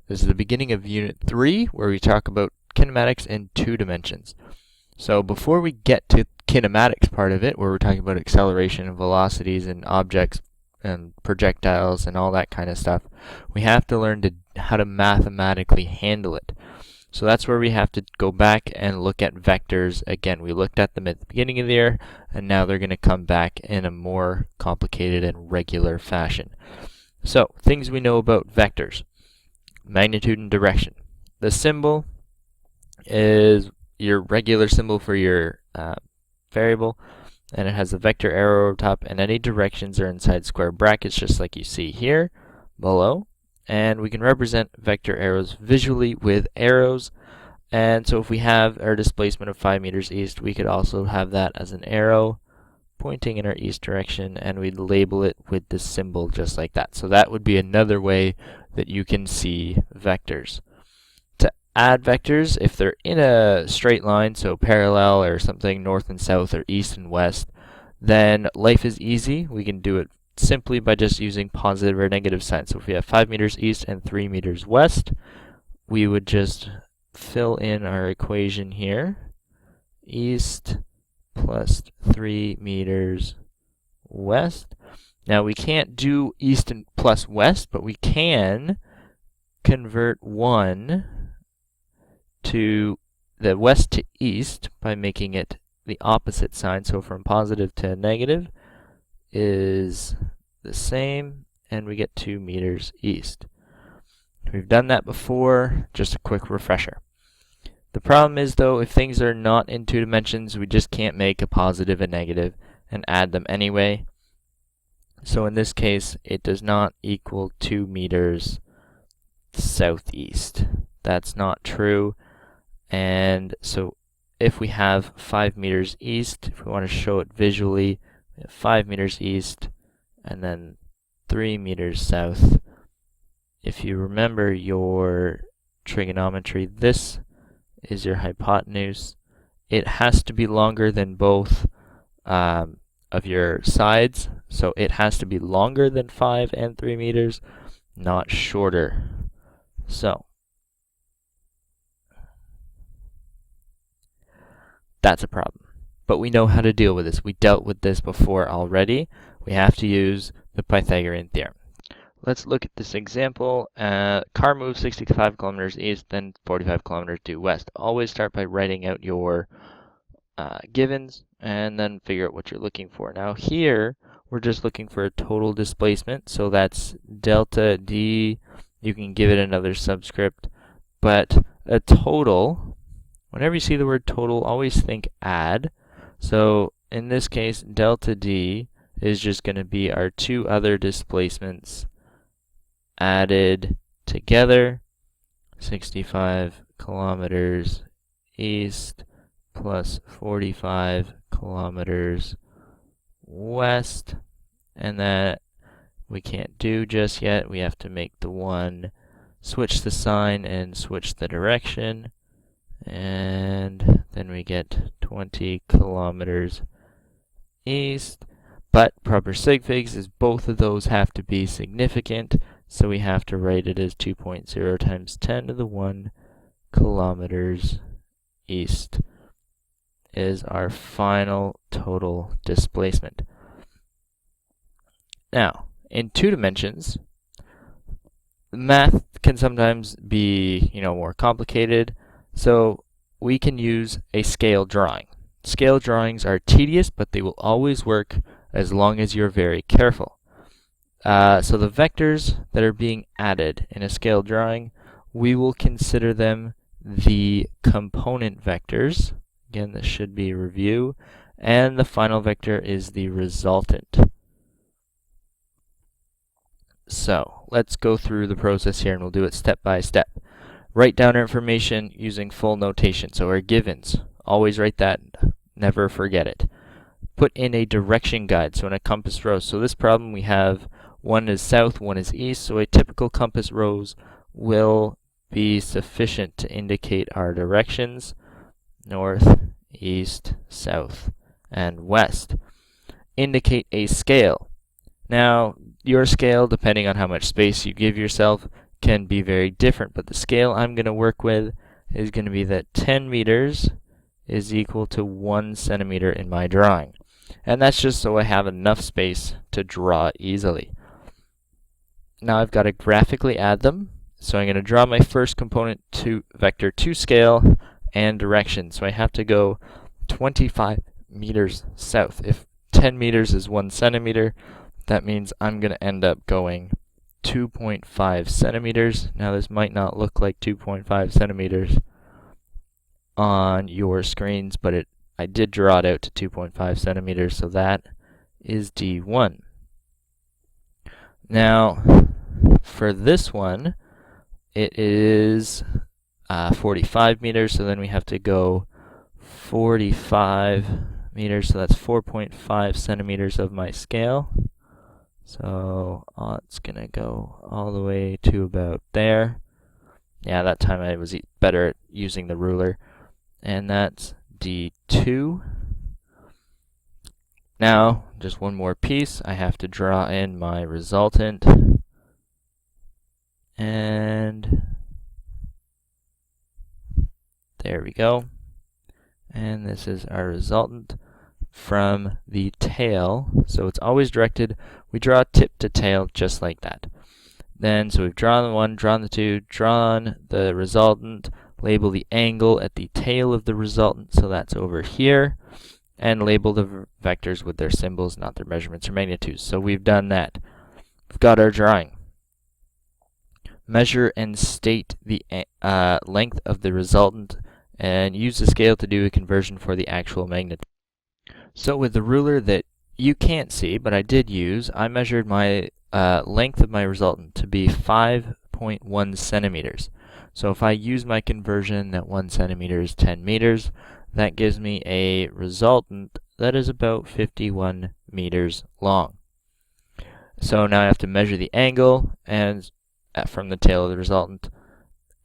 This is the beginning of Unit 3, where we talk about kinematics in 2 dimensions. So before we get to kinematics part of it, where we're talking about acceleration and velocities and objects and projectiles and all that kind of stuff, we have to learn how to mathematically handle it. So that's where we have to go back and look at vectors again. We looked at them at the beginning of the year, and now they're going to come back in a more complicated and regular fashion. So, things we know about vectors. Magnitude and direction. The symbol is your regular symbol for your variable, and it has a vector arrow up top, and any directions are inside square brackets, just like you see here below. And we can represent vector arrows visually with arrows. And so if we have our displacement of 5 meters east, we could also have that as an arrow pointing in our east direction, and we'd label it with the symbol just like that. So that would be another way that you can see vectors. To add vectors, if they're in a straight line, so parallel or something north and south or east and west, then life is easy. We can do it simply by just using positive or negative signs. So if we have 5 meters east and 3 meters west, we would just fill in our equation here. East plus 3 meters west. Now we can't do east and plus west, but we can convert 1 to the west to east by making it the opposite sign. So from positive to negative is the same, and we get 2 meters east. We've done that before, just a quick refresher. The problem is, though, if things are not in 2 dimensions, we just can't make a positive and negative and add them anyway. So in this case, it does not equal 2 meters southeast. That's not true. And so if we have 5 meters east, if we want to show it visually, we have 5 meters east and then 3 meters south. If you remember your trigonometry, this is your hypotenuse. It has to be longer than both of your sides, so it has to be longer than 5 and 3 meters, not shorter. So that's a problem. But we know how to deal with this. We dealt with this before already. We have to use the Pythagorean theorem. Let's look at this example. Car moves 65 kilometers east, then 45 kilometers due west. Always start by writing out your givens and then figure out what you're looking for. Now here, we're just looking for a total displacement. So that's delta D. You can give it another subscript. But a total, whenever you see the word total, always think add. So in this case, delta D is just going to be our 2 other displacements added together, 65 kilometers east plus 45 kilometers west, and that we can't do just yet. We have to make the one, switch the sign and switch the direction, and then we get 20 kilometers east. But proper sig figs is both of those have to be significant, so we have to write it as 2.0 times 10 to the 1 kilometers east is our final total displacement. Now, in 2 dimensions, math can sometimes be, more complicated, so we can use a scale drawing. Scale drawings are tedious, but they will always work as long as you're very careful. So the vectors that are being added in a scale drawing, we will consider them the component vectors. Again, this should be a review. And the final vector is the resultant. So let's go through the process here, and we'll do it step by step. Write down our information using full notation. So our givens, always write that, never forget it. Put in a direction guide, so in a compass rose. So this problem we have, one is south, one is east, so a typical compass rose will be sufficient to indicate our directions, north, east, south, and west. Indicate a scale. Now, your scale, depending on how much space you give yourself, can be very different, but the scale I'm going to work with is going to be that 10 meters is equal to 1 centimeter in my drawing. And that's just so I have enough space to draw easily. Now I've got to graphically add them. So I'm going to draw my first component to vector to scale and direction. So I have to go 25 meters south. If 10 meters is 1 centimeter, that means I'm going to end up going 2.5 centimeters. Now this might not look like 2.5 centimeters on your screens, but I did draw it out to 2.5 centimeters, so that is D1. Now, for this one, it is 45 meters, so then we have to go 45 meters, so that's 4.5 centimeters of my scale. So it's going to go all the way to about there. Yeah, that time I was better at using the ruler. And that's D2. Now, just one more piece. I have to draw in my resultant. And there we go. And this is our resultant from the tail. So it's always directed. We draw tip to tail just like that. Then, so we've drawn the 1, drawn the 2, drawn the resultant, label the angle at the tail of the resultant, so that's over here, and label the vectors with their symbols, not their measurements or magnitudes. So we've done that. We've got our drawing. Measure and state the length of the resultant, and use the scale to do a conversion for the actual magnitude. So with the ruler that you can't see, but I did use, I measured my length of my resultant to be 5.1 centimeters. So if I use my conversion that 1 centimeter is 10 meters, that gives me a resultant that is about 51 meters long. So now I have to measure the angle and from the tail of the resultant.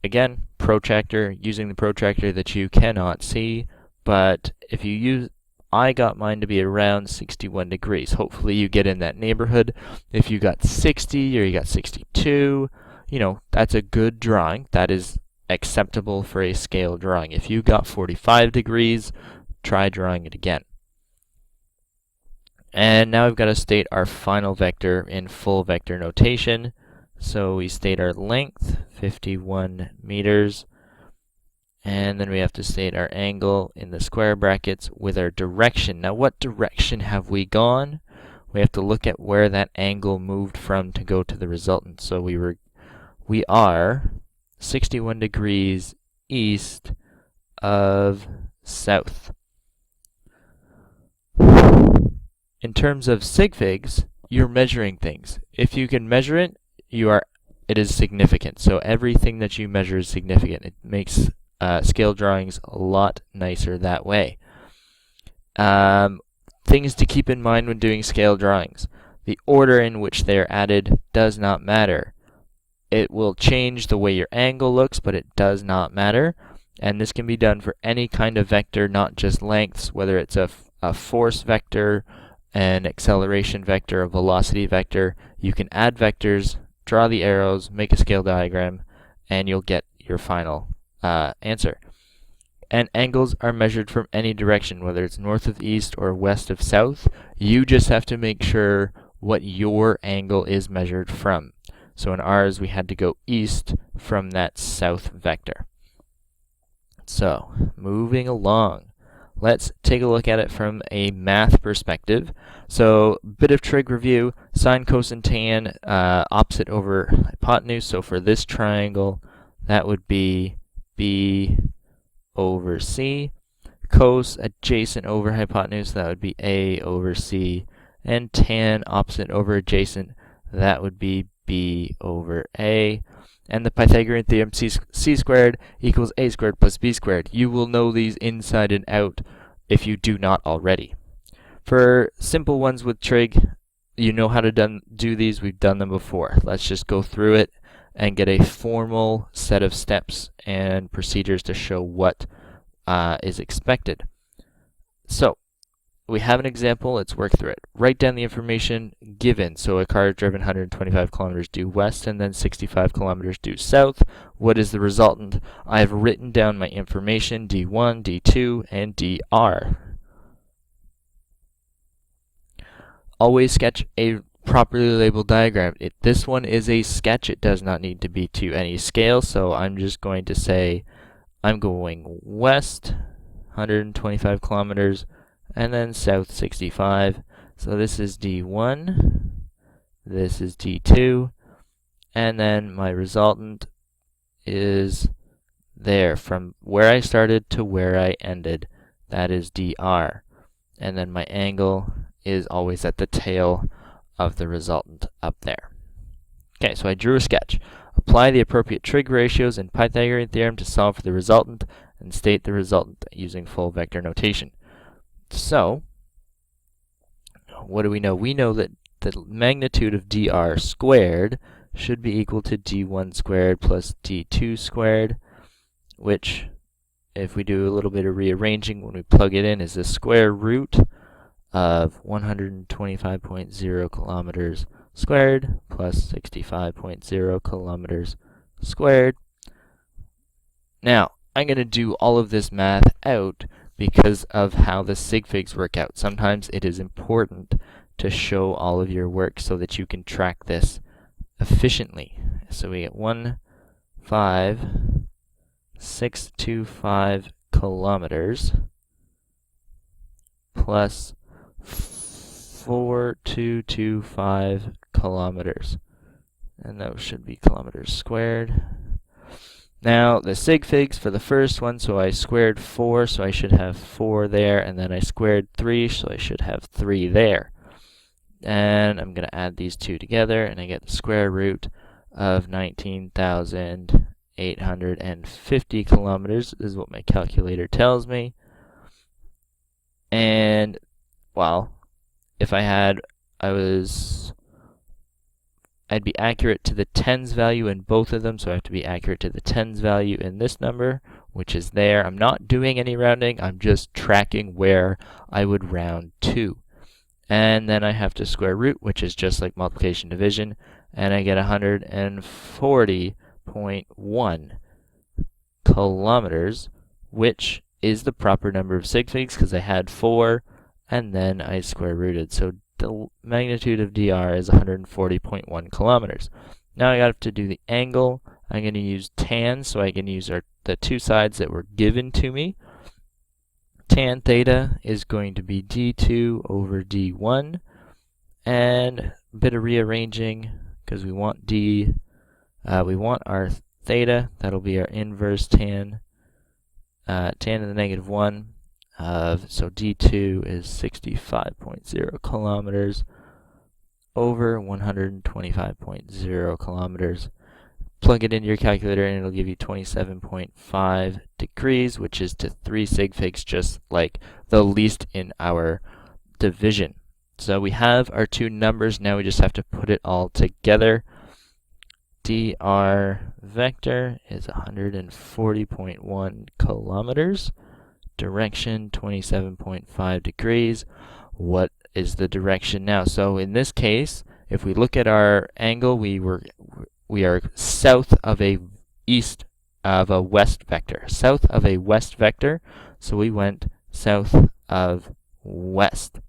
Again, protractor, using the protractor that you cannot see, but if you use, I got mine to be around 61 degrees. Hopefully you get in that neighborhood. If you got 60 or you got 62, you know, that's a good drawing. That is acceptable for a scale drawing. If you got 45 degrees, try drawing it again. And now we've got to state our final vector in full vector notation. So we state our length, 51 meters, and then we have to state our angle in the square brackets with our direction. Now what direction have we gone? We have to look at where that angle moved from to go to the resultant. So we are 61 degrees east of south. In terms of sig figs, you're measuring things. If you can measure it, it is significant. So everything that you measure is significant. It makes scale drawings a lot nicer that way. Things to keep in mind when doing scale drawings. The order in which they are added does not matter. It will change the way your angle looks, but it does not matter. And this can be done for any kind of vector, not just lengths, whether it's a force vector, an acceleration vector, a velocity vector. You can add vectors, draw the arrows, make a scale diagram, and you'll get your final answer. And angles are measured from any direction, whether it's north of east or west of south. You just have to make sure what your angle is measured from. So in ours, we had to go east from that south vector. So, moving along. Let's take a look at it from a math perspective. So, bit of trig review, sine, cosine, tan, opposite over hypotenuse. So for this triangle, that would be B over C. Cos, adjacent over hypotenuse, that would be A over C. And tan, opposite over adjacent, that would be B over A. And the Pythagorean theorem, c squared equals a squared plus b squared. You will know these inside and out if you do not already. For simple ones with trig, you know how to do these. We've done them before. Let's just go through it and get a formal set of steps and procedures to show what is expected. So, we have an example, let's work through it. Write down the information given. So a car driven 125 kilometers due west and then 65 kilometers due south. What is the resultant? I have written down my information, D1, D2, and DR. Always sketch a properly labeled diagram. This one is a sketch. It does not need to be to any scale, so I'm just going to say I'm going west 125 kilometers and then south 65. So this is D1, this is D2, and then my resultant is there from where I started to where I ended. That is DR. And then my angle is always at the tail of the resultant up there. Okay, so I drew a sketch. Apply the appropriate trig ratios in Pythagorean theorem to solve for the resultant and state the resultant using full vector notation. So, what do we know? We know that the magnitude of dr squared should be equal to d1 squared plus d2 squared, which, if we do a little bit of rearranging when we plug it in, is the square root of 125.0 kilometers squared plus 65.0 kilometers squared. Now, I'm going to do all of this math out because of how the sig figs work out. Sometimes it is important to show all of your work so that you can track this efficiently. So we get 15625 kilometers plus 4225 kilometers, and those should be kilometers squared. Now the sig figs for the first one, so I squared 4, so I should have 4 there, and then I squared 3, so I should have 3 there. And I'm going to add these two together, and I get the square root of 19,850 kilometers, is what my calculator tells me. And, well, if I'd be accurate to the tens value in both of them, so I have to be accurate to the tens value in this number, which is there. I'm not doing any rounding, I'm just tracking where I would round to. And then I have to square root, which is just like multiplication division, and I get 140.1 kilometers, which is the proper number of sig figs because I had 4, and then I square rooted. So the magnitude of dr is 140.1 kilometers. Now I have to do the angle. I'm going to use tan, so I can use the two sides that were given to me. Tan theta is going to be d2 over d1, and a bit of rearranging because we want we want our theta. That'll be our inverse tan to the negative 1. So d2 is 65.0 kilometers over 125.0 kilometers. Plug it into your calculator and it'll give you 27.5 degrees, which is to 3 sig figs, just like the least in our division. So we have our two numbers. Now we just have to put it all together. dr vector is 140.1 kilometers. Direction 27.5 degrees. What is the direction now? So in this case, if we look at our angle, we are south of a west vector. South of a west vector, so we went south of west.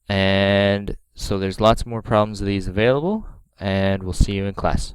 And so there's lots more problems of these available, and we'll see you in class.